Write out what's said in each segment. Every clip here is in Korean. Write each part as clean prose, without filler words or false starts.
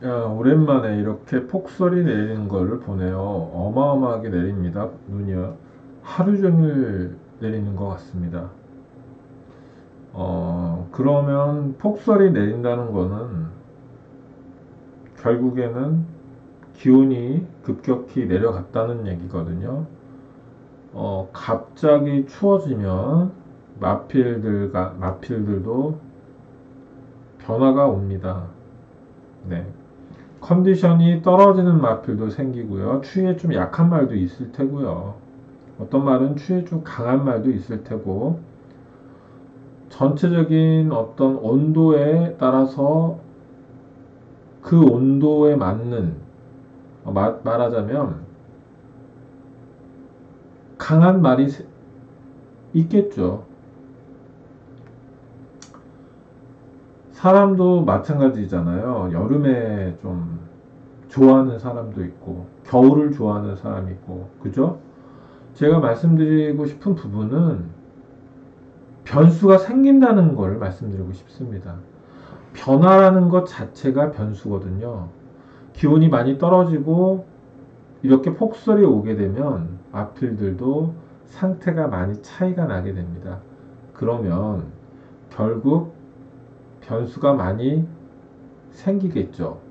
오랜만에 이렇게 폭설이 내리는 거를 보네요. 어마어마하게 내립니다. 눈이요. 하루 종일 내리는 것 같습니다. 그러면 폭설이 내린다는 거는 결국에는 기온이 급격히 내려갔다는 얘기거든요. 갑자기 추워지면 마필들도 변화가 옵니다. 네. 컨디션이 떨어지는 마필도 생기고요. 추위에 좀 약한 말도 있을 테고요. 어떤 말은 추위에 좀 강한 말도 있을 테고, 전체적인 어떤 온도에 따라서 그 온도에 맞는, 말하자면, 강한 말이 있겠죠. 사람도 마찬가지잖아요. 여름에 좀 좋아하는 사람도 있고, 겨울을 좋아하는 사람이 있고, 그죠? 제가 말씀드리고 싶은 부분은 변수가 생긴다는 걸 말씀드리고 싶습니다. 변화라는 것 자체가 변수거든요. 기온이 많이 떨어지고 이렇게 폭설이 오게 되면 마필들도 상태가 많이 차이가 나게 됩니다. 그러면 결국 변수가 많이 생기겠죠.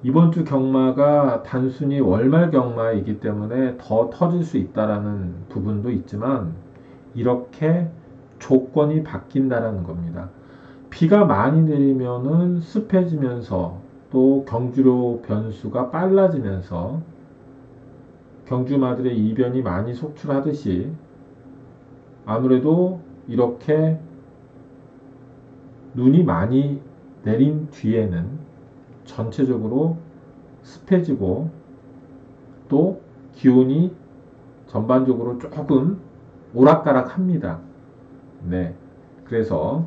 이번 주 경마가 단순히 월말 경마이기 때문에 더 터질 수 있다라는 부분도 있지만 이렇게 조건이 바뀐다라는 겁니다. 비가 많이 내리면은 습해지면서 또 경주로 변수가 빨라지면서 경주마들의 이변이 많이 속출하듯이 아무래도 이렇게 눈이 많이 내린 뒤에는 전체적으로 습해지고 또 기온이 전반적으로 조금 오락가락합니다. 네. 그래서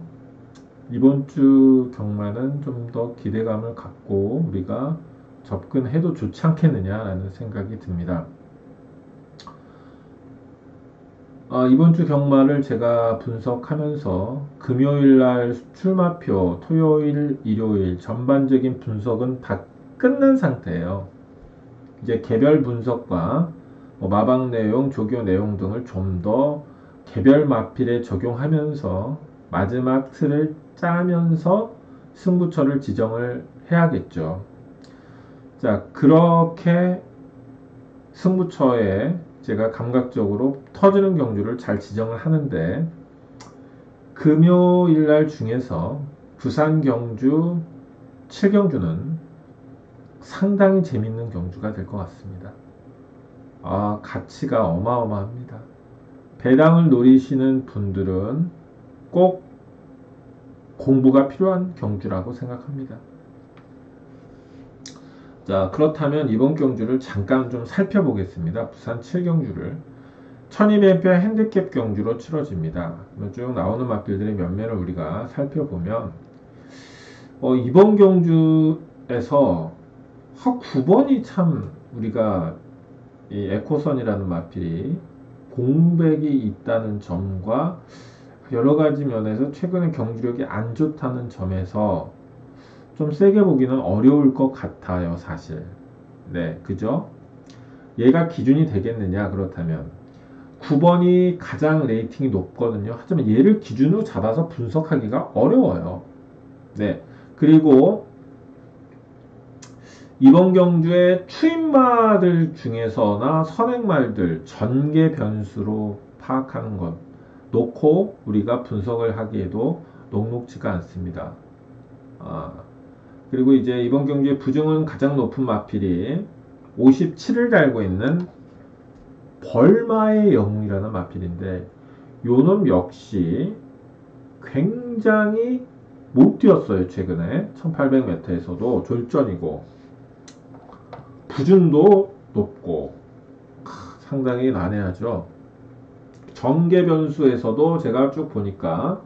이번 주 경마는 좀 더 기대감을 갖고 우리가 접근해도 좋지 않겠느냐라는 생각이 듭니다. 이번 주 경마를 제가 분석하면서 금요일 날 출마표, 토요일, 일요일 전반적인 분석은 다 끝난 상태예요. 이제 개별 분석과 마방 내용, 조교 내용 등을 좀 더 개별 마필에 적용하면서 마지막 틀을 짜면서 승부처를 지정을 해야겠죠. 자, 그렇게 승부처에 제가 감각적으로 터지는 경주를 잘 지정을 하는데 금요일 날 중에서 부산 경주 7경주는 상당히 재밌는 경주가 될 것 같습니다. 가치가 어마어마합니다. 배당을 노리시는 분들은 꼭 공부가 필요한 경주라고 생각합니다. 자, 그렇다면 이번 경주를 잠깐 좀 살펴보겠습니다. 부산 7경주를 1200표 핸디캡 경주로 치러집니다. 쭉 나오는 마필들의 면면을 우리가 살펴보면 이번 경주에서 9번이 참 우리가 이 에코선이라는 마필이 공백이 있다는 점과 여러 가지 면에서 최근에 경주력이 안 좋다는 점에서 좀 세게 보기는 어려울 것 같아요, 사실. 네, 그죠? 얘가 기준이 되겠느냐, 그렇다면. 9번이 가장 레이팅이 높거든요. 하지만 얘를 기준으로 잡아서 분석하기가 어려워요. 네. 그리고 이번 경주의 추임마들 중에서나 선행말들 전개 변수로 파악하는 것 놓고 우리가 분석을 하기에도 녹록지가 않습니다. 그리고 이제 이번 경주의 부중은 가장 높은 마필이 57을 달고 있는 벌마의 영웅이라는 마필인데 요놈 역시 굉장히 못 뛰었어요. 최근에 1800m에서도 졸전이고 부준도 높고 상당히 난해하죠. 전개 변수에서도 제가 쭉 보니까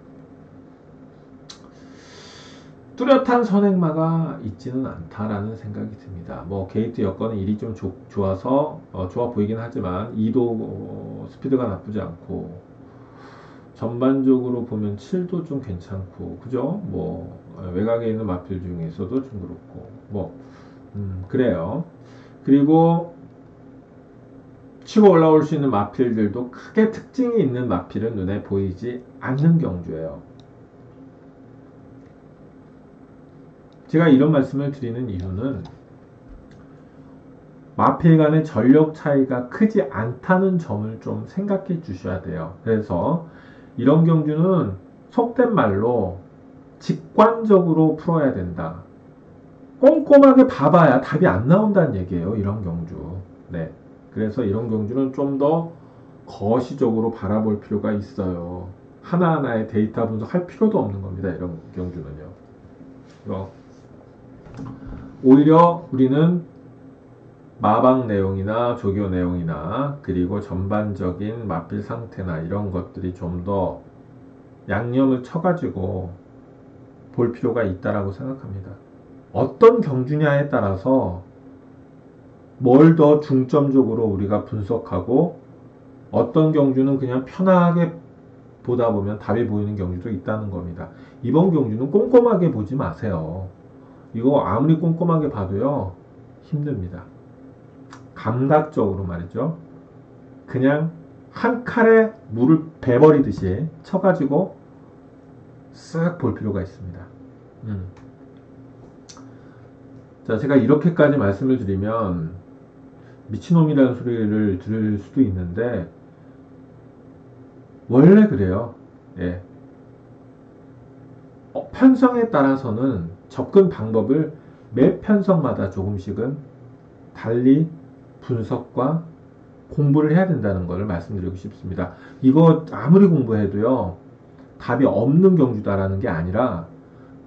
뚜렷한 선행마가 있지는 않다라는 생각이 듭니다. 뭐 게이트 여건은 일이 좀 좋아서 좋아 보이긴 하지만 2도 스피드가 나쁘지 않고 전반적으로 보면 7도 좀 괜찮고, 그죠? 뭐, 외곽에 있는 마필 중에서도 좀 그렇고, 뭐, 그래요. 그리고 치고 올라올 수 있는 마필들도 크게 특징이 있는 마필은 눈에 보이지 않는 경주예요. 제가 이런 말씀을 드리는 이유는 마필 간의 전력 차이가 크지 않다는 점을 좀 생각해 주셔야 돼요. 그래서 이런 경주는 속된 말로 직관적으로 풀어야 된다. 꼼꼼하게 봐봐야 답이 안 나온다는 얘기예요. 이런 경주. 네. 그래서 이런 경주는 좀 더 거시적으로 바라볼 필요가 있어요. 하나하나의 데이터 분석할 필요도 없는 겁니다. 이런 경주는요. 오히려 우리는 마방 내용이나 조교 내용이나 그리고 전반적인 마필 상태나 이런 것들이 좀 더 양념을 쳐가지고 볼 필요가 있다라고 생각합니다. 어떤 경주냐에 따라서 뭘 더 중점적으로 우리가 분석하고 어떤 경주는 그냥 편하게 보다 보면 답이 보이는 경주도 있다는 겁니다. 이번 경주는 꼼꼼하게 보지 마세요. 이거 아무리 꼼꼼하게 봐도요 힘듭니다. 감각적으로 말이죠. 그냥 한 칼에 물을 베버리듯이 쳐가지고 쓱 볼 필요가 있습니다. 자, 제가 이렇게까지 말씀을 드리면 미친놈이라는 소리를 들을 수도 있는데 원래 그래요. 예. 편성에 따라서는 접근 방법을 매 편성마다 조금씩은 달리 분석과 공부를 해야 된다는 것을 말씀드리고 싶습니다. 이거 아무리 공부해도요 답이 없는 경주다라는 게 아니라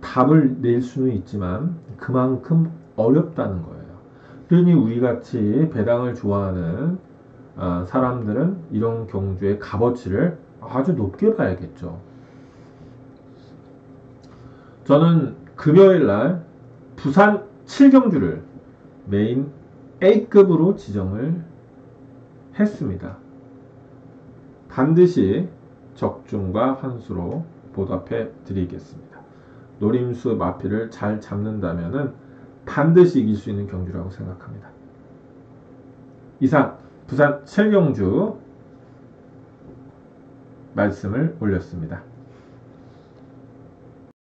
답을 낼 수는 있지만 그만큼 어렵다는 거예요. 그러니 우리같이 배당을 좋아하는 사람들은 이런 경주의 값어치를 아주 높게 봐야겠죠. 저는 금요일날 부산 7경주를 메인 A급으로 지정을 했습니다. 반드시 적중과 환수로 보답해 드리겠습니다. 노림수 마필을 잘 잡는다면 반드시 이길 수 있는 경주라고 생각합니다. 이상 부산 7경주 말씀을 올렸습니다.